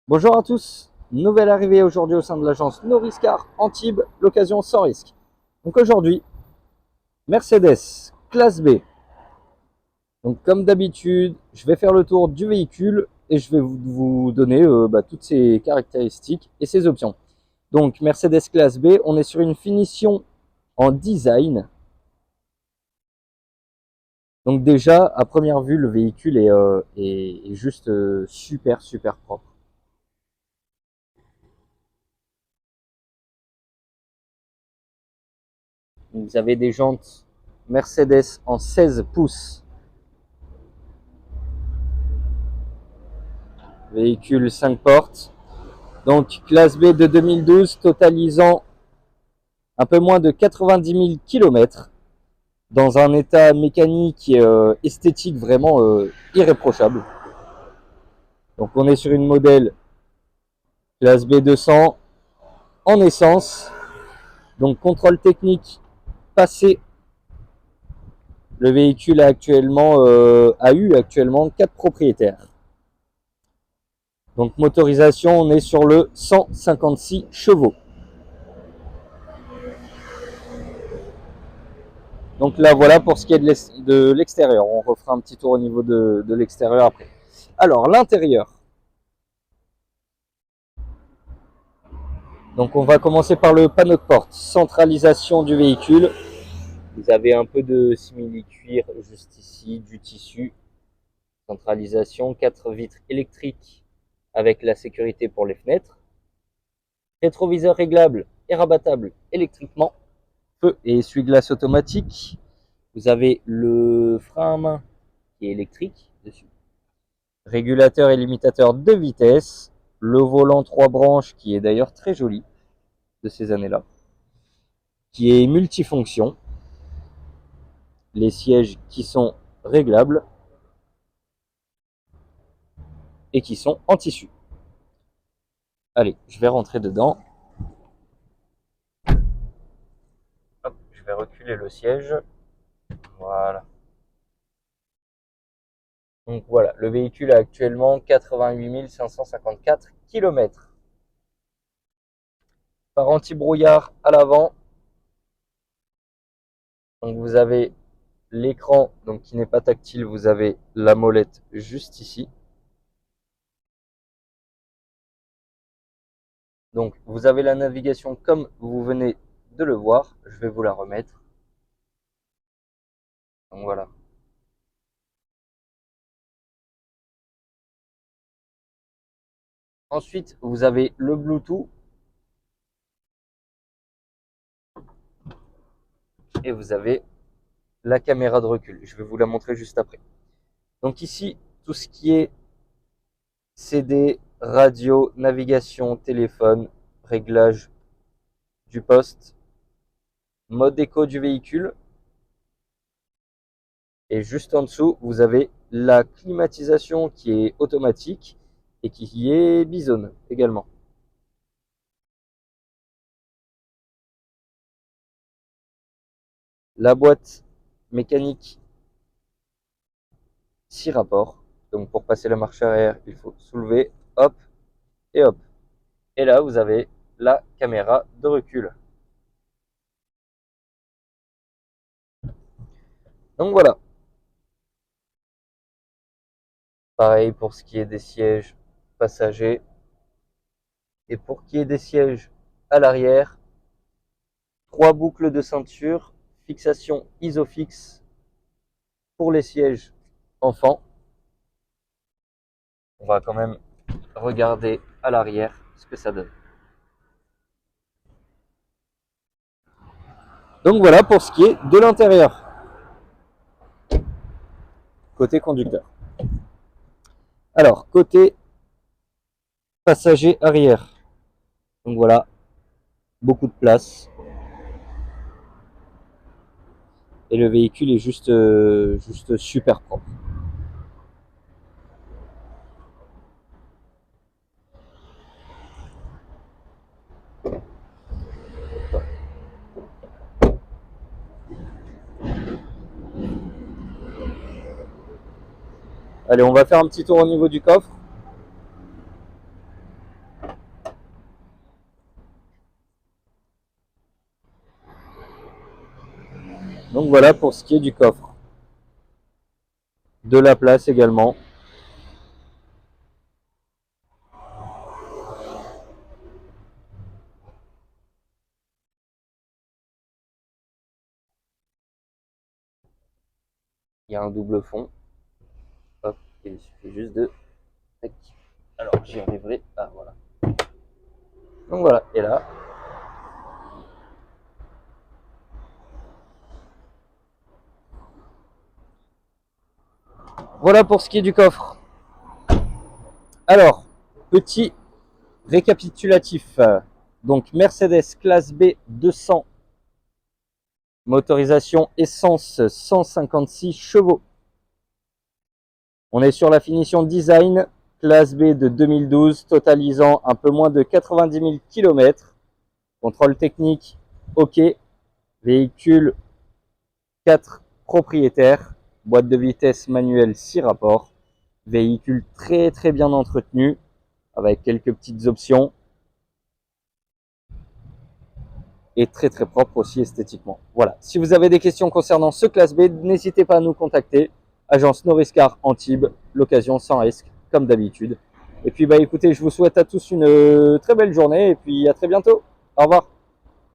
Bonjour à tous, nouvelle arrivée aujourd'hui au sein de l'agence Noriscar Antibes, l'occasion sans risque. Donc aujourd'hui, Mercedes classe B. Donc comme d'habitude, je vais faire le tour du véhicule et je vais vous donner toutes ses caractéristiques et ses options. Donc Mercedes classe B, on est sur une finition en design. Donc déjà, à première vue, le véhicule est juste super propre. Vous avez des jantes Mercedes en 16 pouces. Véhicule 5 portes. Donc classe B de 2012, totalisant un peu moins de 90 000 km, dans un état mécanique et esthétique vraiment irréprochable. Donc on est sur une modèle classe B 200 en essence. Donc contrôle technique passé. Le véhicule a eu actuellement 4 propriétaires. Donc motorisation, on est sur le 156 chevaux. Donc là, voilà pour ce qui est de l'extérieur. On refera un petit tour au niveau de l'extérieur après. Alors, l'intérieur. Donc, on va commencer par le panneau de porte. Centralisation du véhicule. Vous avez un peu de simili-cuir juste ici, du tissu. Centralisation, 4 vitres électriques avec la sécurité pour les fenêtres. Rétroviseur réglable et rabattable électriquement. Feu et essuie-glace automatique. Vous avez le frein à main qui est électrique dessus. Régulateur et limitateur de vitesse, le volant 3 branches qui est d'ailleurs très joli de ces années-là, qui est multifonction, les sièges qui sont réglables et qui sont en tissu. Allez, je vais rentrer dedans. Hop, je vais reculer le siège. Voilà. Donc voilà, le véhicule a actuellement 88 554 km. Par anti-brouillard à l'avant. Donc vous avez l'écran donc qui n'est pas tactile, vous avez la molette juste ici. Donc vous avez la navigation comme vous venez de le voir. Je vais vous la remettre. Donc voilà. Ensuite, vous avez le Bluetooth et vous avez la caméra de recul. Je vais vous la montrer juste après. Donc ici, tout ce qui est CD, radio, navigation, téléphone, réglage du poste, mode éco du véhicule. Et juste en dessous, vous avez la climatisation qui est automatique et qui est bisonne également. La boîte mécanique 6 rapports. Donc pour passer la marche arrière, il faut soulever, hop et hop. Et là, vous avez la caméra de recul. Donc voilà. Pareil pour ce qui est des sièges passagers. Et pour ce qui est des sièges à l'arrière, 3 boucles de ceinture, fixation Isofix pour les sièges enfants. On va quand même regarder à l'arrière ce que ça donne. Donc voilà pour ce qui est de l'intérieur. Côté conducteur. Alors, côté passager arrière. Donc voilà, beaucoup de place. Et le véhicule est juste super propre. Allez, on va faire un petit tour au niveau du coffre. Donc voilà pour ce qui est du coffre. De la place également. Il y a un double fond. Hop, il suffit juste de... Alors j'y arriverai. Ah voilà. Donc voilà, et là. Voilà pour ce qui est du coffre. Alors, petit récapitulatif. Donc Mercedes classe B 200, motorisation essence 156 chevaux. On est sur la finition design, classe B de 2012, totalisant un peu moins de 90 000 km. Contrôle technique, ok. Véhicule 4 propriétaires, boîte de vitesse manuelle 6 rapports. Véhicule très très bien entretenu, avec quelques petites options. Et très très propre aussi esthétiquement. Voilà. Si vous avez des questions concernant ce classe B, n'hésitez pas à nous contacter. Agence Noriscar Antibes, l'occasion sans risque, comme d'habitude. Et puis bah écoutez, je vous souhaite à tous une très belle journée et puis à très bientôt. Au revoir.